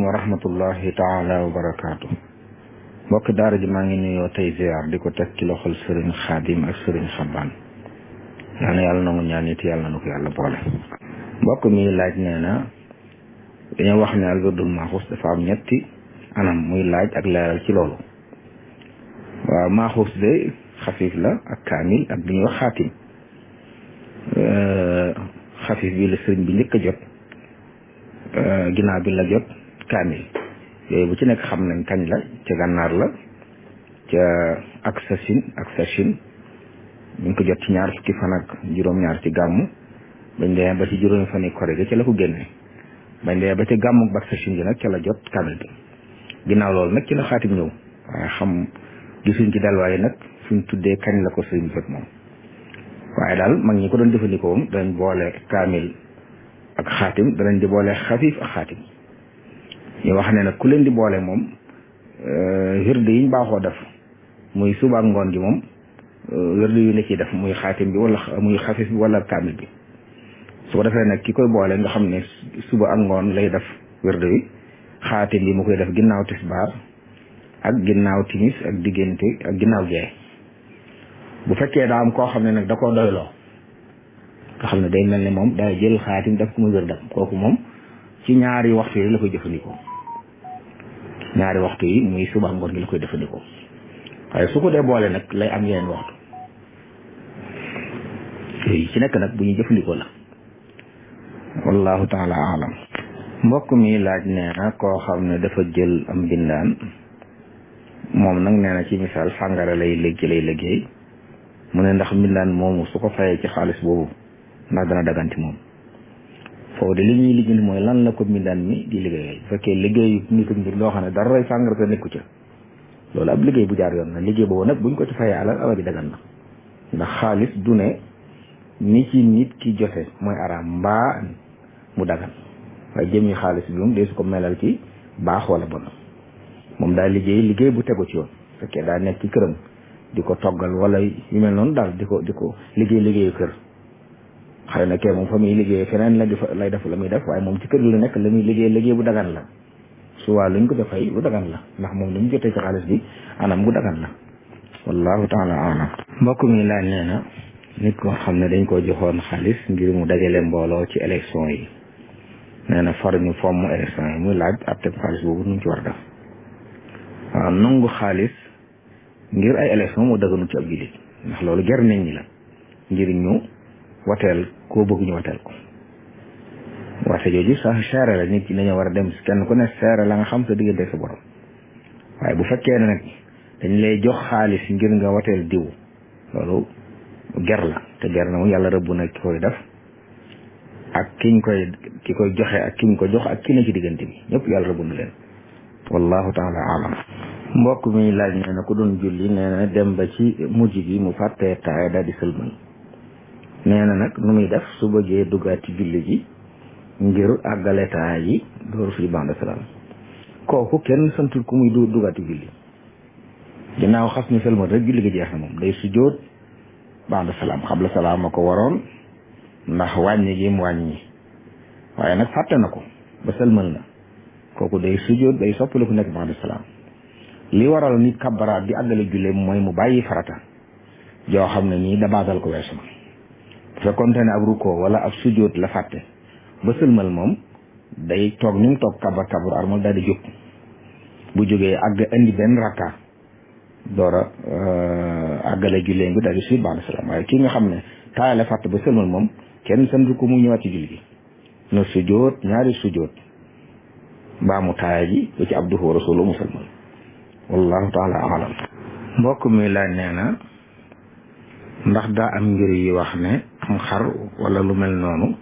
wa rahmatullahi taala wa barakaatu. mbokk daara ji maa ngi nuyoo tey ziar di ko teg ci loxol sëriñ Xaadim ak sëriñ Xabbaan. yaa na yàlla nangu ñaan it yàlla na ko yàlla boole. mbokk mi laaj nee na dañoo wax ne alwirdul maaxuus dafa am ñetti anam muy laaj ak leeral ci loolu. waaw maaxuus de xafiif la ak kaamil ak bi ñuy wax xaatim. xafiif bi la sëriñ bi njëkk a jot. ginnaaw bi la jot kaamil yooyu bu ci nekk xam nañ kañ la ca gànnaar la ca ak sachin ñu ngi ko jot ci ñaar fukki fan ak juróom-ñaar ci gàmmu bañ demee ba ci juróomi fan yi korite ca la ko génne bañ demee ba ci gàmmu ak sachin gi nag ca la jot kaamil bi ginnaaw loolu nag ci la xaatim ñëw waaye xam gisuñ ci delluwaay nag suñ tuddee kañ la ko sëriñ jot moom waaye daal mag ñi ko doon jëfandikoo dañ boole kaamil ak xaatim danañ di boole xafiif ak xaatim ñu wax ne nag ku leen di boole moom wirde yiñ baaxoo def muy suba ak ngoon gi moom wirde yu ne ciy def muy xaatim bi wala muy xafiif bi wala kaamil bi su ko defee nag ki koy boole nga xam ne suba ak ngoon lay def wirde wi xaatim bi mu koy def ginnaaw tisbaar ak ginnaaw timis ak diggante ak ginnaaw gee bu fekkee daa am koo xam ne nag da koo doyloo nga xam ne day mel ne moom day jël xaatim daf ko muy wér dam kooku moom ci ñaari waxtu yi la koy jëfandikoo ñaari waxtu yi muy suba ngoon gi la koy jëfandikoo waaye su ko dee boole nag lay am yeneen waxtu yooyu ci nekk nag bu ñuy jëfandikoo la wallahu taala alam mbokk mi laaj nee na koo xam ne dafa jël am bindaan moom nag nee na ci misaal sàngara lay liggéey mu ne ndax mbindaan moomu su ko fayee ci xaalis boobu ndax dana daganti moom foofu de li ñuy lijjanti mooy lan la ko mbindaan mi di liggéeyal bu fekkee liggéeyu nit mbir loo xam ne dara ray sàngara sa nekku ca loolu ab liggéey bu jaar yoon na liggéey boobu nag buñ ko ci fayee alal ji dagan na ndax xaalis du ne ni ci nit ki joxe mooy araam mbaa mu dagan waaye jëmmi xaalis bi moom dee su ko melal ci baax wala bon moom daa liggéey bu tegu ci yoon fekkee daa nekk ci këram di ko toggal wala yu mel noonu daal di ko liggéeyu kër xëy na kee moom fa muy liggéey feneen lay def la muy def waaye moom ci kër gi la nekk la muy liggéey bu dagan la suwaa luñ ko defay lu dagan la ndax moom li mu jotee ci xaalis bi anam gu dagan la wallahu taala alam mbokk mi laaj nee na nit ko xam ne dañ ko joxoon xaalis ngir mu dajale mbooloo ci élection yi nee na far ñu fomm élection yi muy laaj atteb xaalis boobu nu mu ci war a def waaw nangu xaalis ngir ay élection moo dëgganu ci ab jullit ndax loolu jar nañ ñi la ngir ñu wateel koo bëgg ñu wateel ko wate jooju sax seere la nit ñi dañoo war a dem kenn ku ne seere la nga xam sa diggante sa borom waaye bu fekkee ne nag dañ lay jox xaalis ngir nga wateel diw loolu ger la te ger na mu yàlla rëbb na ki koy def ak ki koy joxe ak ki ñu ko jox ak ki ne ci diggante bi ñëpp yàlla rëbb na leen wallahu taala alam mbokk mi laaj nee na ku doon julli nee na dem ba ci mujj gi mu fàttee taaya daal di sëlmal nee na nag nu muy def su bëggee duggaat ci julli gi ngir àggale taaya yi dooru fi ba'da salaam kooku kenn santul ku muy duggaat ci julli ginnaaw xas ni sëlmal rek julli gi jeex na moom day sujjóot ba'da salaam xabla salaam a ko waroon ndax wàññi gi mu wàññi waaye nag fàtte na ko ba sëlmal na kooku day sujjóot day soppali ku nekk ba'da salaam li waral nit kabbaraat di àggale julleem mooy mu bàyyi farata joo xam ne nii dabaatal ko weesu na bu fekkoonte ne ab rukkoo wala ab sujjóot la fàtte ba sëlmal moom day toog ni mu toog kabar armal daal di jóg bu jógee àgg indi benn rakka door a àggale julleem bi daal di suite ba'da salaam waaye kii nga xam ne taaya la fàtte ba sëlmal moom kenn santu ko mu ñëwaat ci julli gi na sujjóot ñaari sujjóot mbaa mu taaya ji ba ci abduhu wa rasuluhu mu sëlmal wallahu taala alam mbokk mi laaj nee na ndax daa am mbir yi wax ne am xar wala lu mel noonu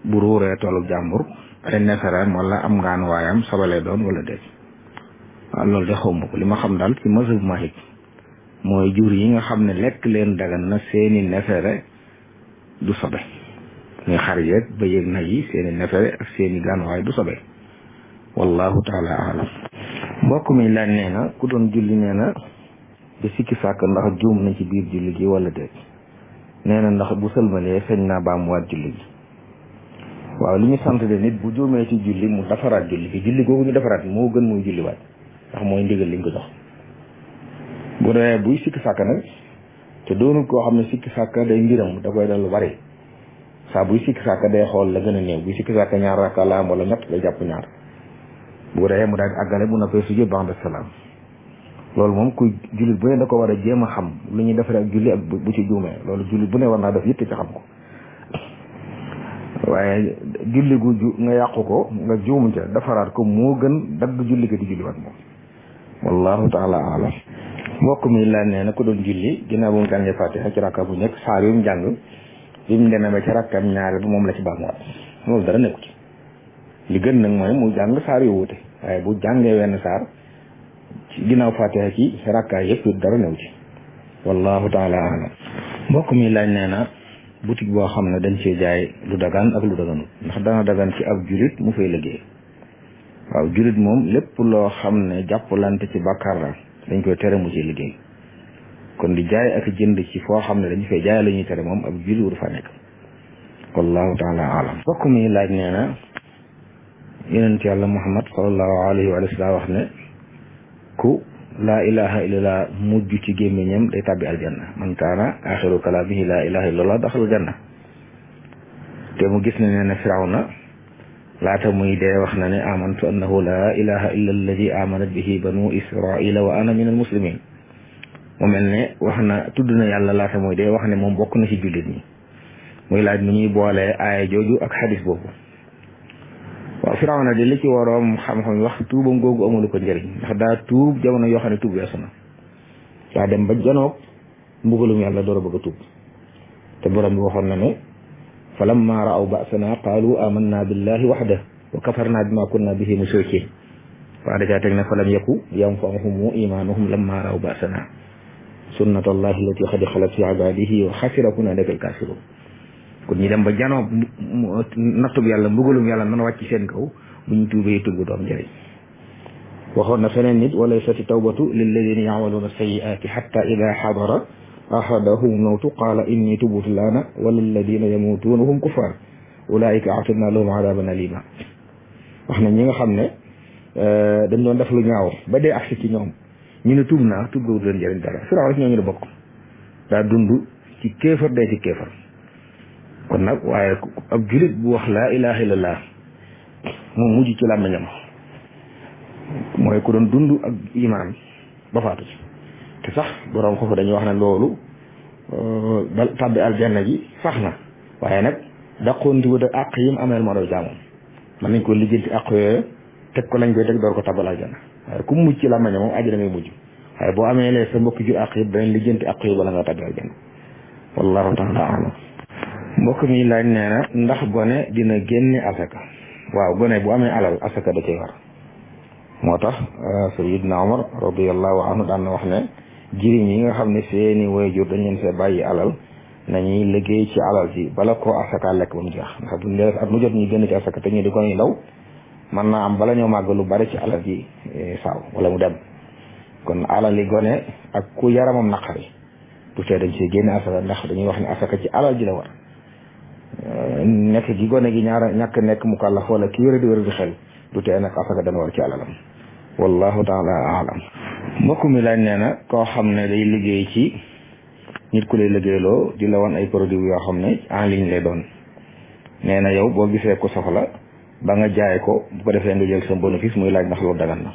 bu ruuree toolu jàmbur ay nefereem wala am ngaan waayam sabalee doon wala déet waaw loolu de xawma ko li ma xam daal ci mazhab Maalik mooy jur yi nga xam ne lekk leen dagan na seeni nefere du sobe muy xar yeeg ba yëg nag yi seeni nefere ak seeni gaan waay du sobe wallahu taala alam mbokk mi laaj nee na ku doon julli nee na di sikki sàkk ndax juum na ci biir julli gi wala déet nee na ndax bu sëlmalee feeñ naa baamuwaat julli gi waaw li ñu sant de nit bu juumee ci julli mu defaraat julli gi julli googu ñu defaraat moo gën muy julliwaat ndax mooy ndigal liñ ko jox. bu dee buy sikki sàkk nag te doonul koo xam ne sikki sàkk day mbiram da koy dal lu bari saa buy sikki sàkk day xool la gën a néew buy sikki sàkk ñaar rakka la am wala ñett day jàpp ñaar bu dee mu daal di àggale bu noppee sujjóot ba'da salaam loolu moom ku jullit bu ne da ko war a jéem a xam lu ñuy defaree ak julli ak bu ci juumee loolu jullit bu ne war naa def yitte ci xam ko waaye julli gu nga yàqu ko nga juum ca defaraat ko moo gën dagg julli ga di julliwaat moom wallahu taala alam. mbokk mi la nee na ko doon julli ginnaaw bu mu jàngee fatiha ci rakka bu nekk saar yu mu jàng bi mu demee ba ci rakkam ñaari bu moom la ci baamuwaat loolu dara nekku ci li gën nag mooy mu jàng saar yu wuute waaye bu jàngee wenn saar ci ginnaaw fatiha ci rakka yëpp dara new ci wallahu taala alam. mbokk mi laaj nee na boutique boo xam ne dañ cee jaay lu dagan ak lu daganul ndax dana dagan ci ab julit mu fay liggéey. waaw julit moom lépp loo xam ne jàppalante ci bàkkaar la dañ koy tere mu ci liggéey kon di jaay ak jënd ci foo xam ne dañu fay jaay la ñuy tere moom ab julit wur fa nekk wallahu taala alam. mbokk mi laaj nee na yonent yàlla muhammad sallallahu alayhi wa sallam wax ne ku laa ilaha illallah mujj ci gémmiñam day tàbbi aljanna man kaana axiru kalaamihi laa ilaha illallah daxal janna te mu gis ne nee na firawna laata muy dee wax na ne amantu annahu laa ilaha illa alladi amanat bihi banu israila wa ana min al muslimin mu mel ne wax na tudd na yàlla laata muy dee wax ne moom bokk na ci jullit ñi muy laaj nu ñuy boolee aaya jooju ak xadis boobu. waaw firawna di li ci waroom xam-xam wax tuubam googu amulu ko njëriñ ndax daa tuub jamono yoo xam ne tuub weesu na daa dem ba janoog mbugalum yàlla door a bëgg a tuub te borom bi waxoon na ne fa lamma ra'aw ba'sana qaalu amanna billahi wahdahu wa kafarna bima kunna bihi mushrikin waa dacaa teg ne fa lam yaku yanfa'uhum imanuhum lamma ra'aw ba'sana sunnatallahi allati qad xalat fi ibadihi wa xasira hunaalika al-kaafiruun kon ñu dem ba janoo nattub yàlla mbugalum yàlla nan wàcc seen kaw bu ñu tuubee tuub doom njëriñ waxoon na feneen nit wa laysati tawbatu lilladina ya'maluuna sayyi'aati hatta ida xadara ahadahum mawtu qaala inni tubtu laana wala alladina yamutuuna hum kuffar ulaika a'tadna lahum adaban alima wax na ñi nga xam ne dañ doon def lu ñaaw ba dee agsi ci ñoom ñu ne tuub naa tuub gawut leen njëriñ dara Firawna ñoo ñu la bokk daa dund ci kéefar dee ci kéefar kon nag waaye ab julit bu wax laa ilaha illallah moom mujj ci làmmiñam mooy ku doon dund ak imaan ba faatu ci te sax borom foofu dañuy wax ne loolu ba tàbbi aljanna ji sax na waaye nag daqoon di wut àq yim ameel moo doon jaamoom mën nañ ko lijjanti àq yooyu teg ko lañ koy teg door ko tàbbal aljanna waaye ku mujj ci làmmiñam moom àjjana ngay mujj waaye boo amee lee sa mbokk ju àq yëpp danañ lijjanti àq yi bala nga tàbbi aljanna wallahu taala alam. mbokk mi laaj nee na ndax gone dina génne asaka. waaw gone bu amee alal asaka da cay war moo tax sayidna Umar radiyallahu anhu daan na wax ne jirim yi nga xam ne seeni waajur dañ leen fee bàyyi alal nañuy liggéey ci alal ji bala koo asaka lekk ba mu jeex ndax buñ dee at mu jot ñu génn ci asaka te ñu di ko ñu law mën naa am bala ñoo màgg lu bari ci alal ji saaw wala mu dem kon alal yi gone ak ku yaramam naqari du tee dañ see génne asaka ndax dañuy wax ne asaka ci alal ji la war nekk gi gone gi ñàkk nekk mu kàllaf wala ki wéra di xel du tee nag asaka dana war ci alalam wallahu taala alam. mbokk mi laaj nee na koo xam ne day liggéey ci nit ku lay liggéeyloo di la wan ay produits yoo xam ne en ligne lay doon nee na yow boo gisee ko soxla ba nga jaay ko bu ko defee nga jël sa bénéfice muy laaj ndax loolu dagan na.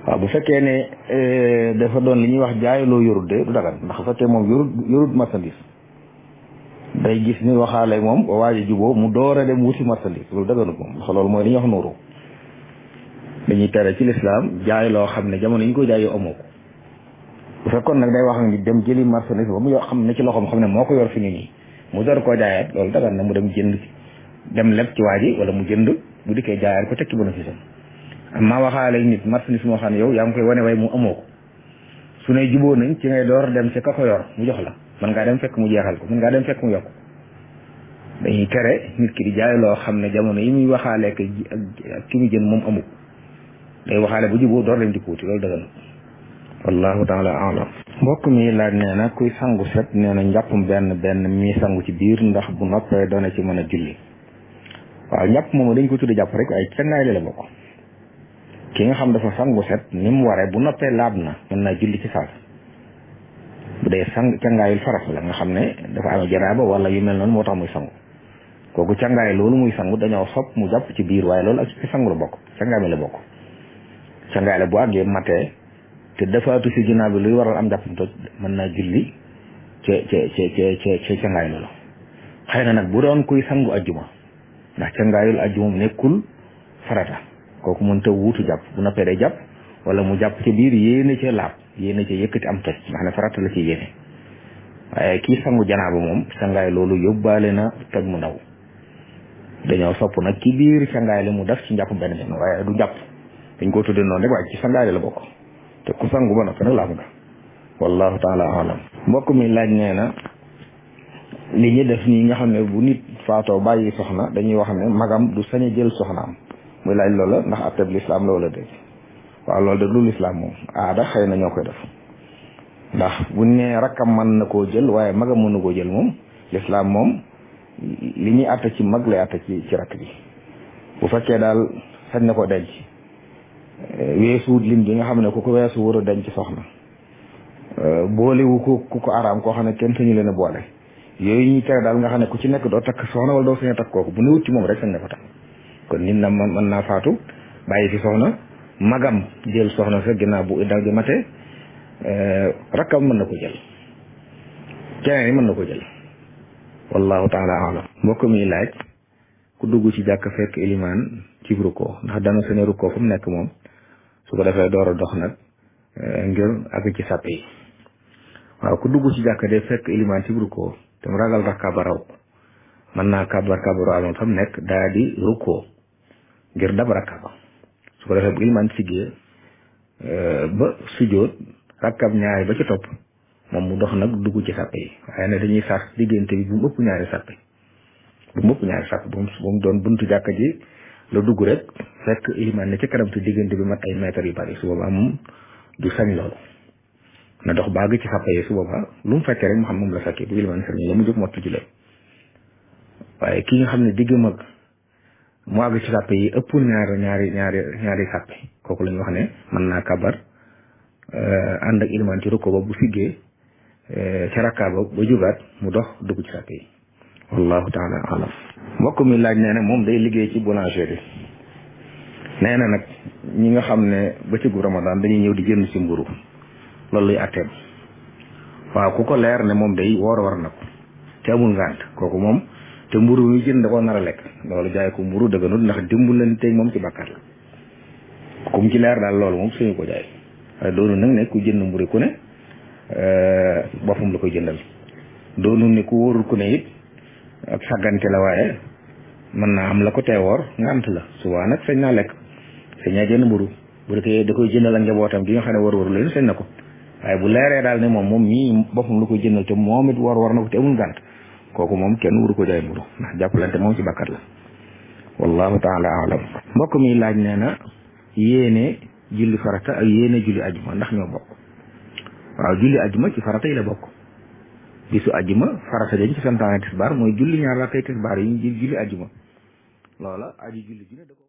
waaw bu fekkee ne dafa doon li ñuy wax jaay loo yorut de du dagan ndax bu fekkee moom yorut marchandise day gis ni waxaale moom ba waaj a juboo mu door a dem wuti marchandise loolu daganut moom ndax loolu mooy li ñuy wax nuuru dañuy tere ci lislaam jaay loo xam ne jamono yi ñu ko jaay yow amoo ko bu fekkoon nag day wax ak ni dem jëli marchandise ba mu yoo xam ne ci loxoom xam ne moo ko yor fi ni nii mu door koo jaayaat loolu dagan na mu dem jënd dem leb ci waa ji wala mu jënd bu dikkee jaayaat ko teg ci bénéfice am maa waxaale nit marchandise moo xam ne yow yaa ngi koy wane way mu amoo ko su ne juboo nañ ci ngay door dem ci ka ko yor mu jox la mën ngaa dem fekk mu jeexal ko mën ngaa dem fekk mu yokk dañuy tere nit ki di jaay loo xam ne jamono yi muy waxaale ak ki mu jën moom amu ko day waxaale bu juboo door dem di kuuti loolu dëgg na wallahu taala alam. mbokk mi laaj nee na kuy sangu set nee na njàppum benn mi sangu ci biir ndax bu noppee doona ci mën a julli waaw njàpp moom dañ ko tudde jàpp rek ay cangaay la bokk. ki nga xam dafa sangu set ni mu waree bu noppee laab na mën naa julli ci saas bu dee cangaayul faras la nga xam ne dafa amee janaaba wala yu mel noonu moo tax muy sangu kooku cangaay loolu muy sangu dañoo sopp mu jàpp ci biir waaye loolu ak ci sangu la bokk cangaay mi la bokk. cangaay la bu àggee matee te dafaatu si ginnaaw bi luy waral am jàpp toj mën naa julli ca cangaay loolu. xëy na nag bu doon kuy sangu ajjuma ndax cangaayul ajjuma nekkul farata kooku mënta wuutu jàpp bu noppee day jàpp wala mu jàpp ca biir yéene ca laab yéene ca yëkkati am toj nga xam ne farata la ci yéene waaye kii sangu janaaba moom cangaay loolu yóbbaale na toj mu ndaw dañoo sopp nag ki biir cangaay la mu def ci njàpp benn waaye du jàpp dañ ko tudde noonu rek waaye ci cangaay la bokk te ku sangu ba noppi nag laa bëgg wallahu taala alam. mbokk mi laaj nee na li ñu def nii nga xam ne bu nit faatoo bàyyi soxna dañuy wax ne magam du sañ a jël soxnaam muy laaj loola ndax atteb lislaam la wala déet. waaw loolu de lu lislaam moom aada xëy na ñoo koy def ndax buñ nee rakkam mën na koo jël waaye magam mën na koo jël moom lislaam moom li ñuy atta ci mag lay atta ci rakk bi bu fekkee daal sañ na ko denc weesuut lim bi nga xam ne ku ko weesu war a denc soxna boolewu ku ko araam koo xam ne kenn sañu leen a boole yooyu ñuy tere daal nga xam ne ku ci nekk doo takk soxna wala doo sañ a takk kooku bu ne wut ci moom rek sañ na ko takk kon nit na mën naa faatu bàyyi fi soxna magam jël soxna sa ginnaaw bu iddaw ji matee rakkam mën na ko jël keneen yi mën na ko jël wallahu taala alam. mbokk mi laaj ku dugg ci jàkk fekk ilimaan ci rukkoo ndax dana sene rukkoo fu mu nekk moom su ko defee door a dox nag ngir àgg ci sàppe yi. waaw ku dugg ci jàkk de fekk ilimaan ci rukkoo te mu ragal rakka ba raw mën naa kabar kabaru amoon fa mu nekk daa di rukkoo ngir dab rakka ba su ko defee bu ilimaan siggee ba sujjóot rakkab ñaari ba ci topp moom mu dox nag dugg ci sàppe yi waaye ne dañuy sax diggante bi bu mu ëpp ñaari sàppe bu mu doon buntu jàkka ji la dugg rek fekk ilimaan ne ci kanam te diggante bi mat ay mètres yu bari su boobaa moom du sañ loolu na dox baag ci sàppe yi su boobaa lu mu fekkee rek mu xam moom la fekkee bu ilimaan sañ la mu jóg mottu ci leen waaye ki nga xam ne digg mag mu àgg ci sàppe yi ëpp ñaari sàppe kooku la ñu wax ne mën naa kabar ànd ak ilimaan ci rukko ba bu siggee ca rakkaa ba jógaat mu dox dugg ci sàppe yi wallahu taala alam. mbokk mi laaj nee na moom day liggéey ci boulangerie nee na nag ñi nga xam ne bëccëgu ramadan dañuy ñëw di jënd ci mburu loolu luy atteem. waaw ku ko leer ne moom day war na ko te amul ngànt kooku moom te mburu mi jënd da koo nar a lekk loolu jaay ko mburu dëgganut ndax dimbalante moom ci bàkkaar la comme ci leer daal loolu moom suñu ko jaay waaye doonu nag ne ku jënd mburu ku ne boppam la koy jëndal doonu ne ku wóorul ku ne it ak sàggante la waaye mën naa am la ko teewoor ngànt la subaa nag sañ naa lekk sañ naa jënd mburu bu dee da koy jëndal ak njabootam gi nga xam ne war leen sañ na ko waaye bu leeree daal ne moom mii boppam la koy jëndal te moom it war na ko te amul ngànt kooku moom kenn waru ko jaay mburu ndax jàppalante moom ci bàkkat la wallahu taala alam. mbokk mi laaj nee na yéene julli farata ak yéene julli ajuma ndax ñoo bokk. waaw julli ajuma ci farata yi la bokk bisu ajuma farata dañ ci santaane tisbaar mooy julli ñaar rakkay tisbaar yi ñu julli ajuma loola aji julli ji ne da ko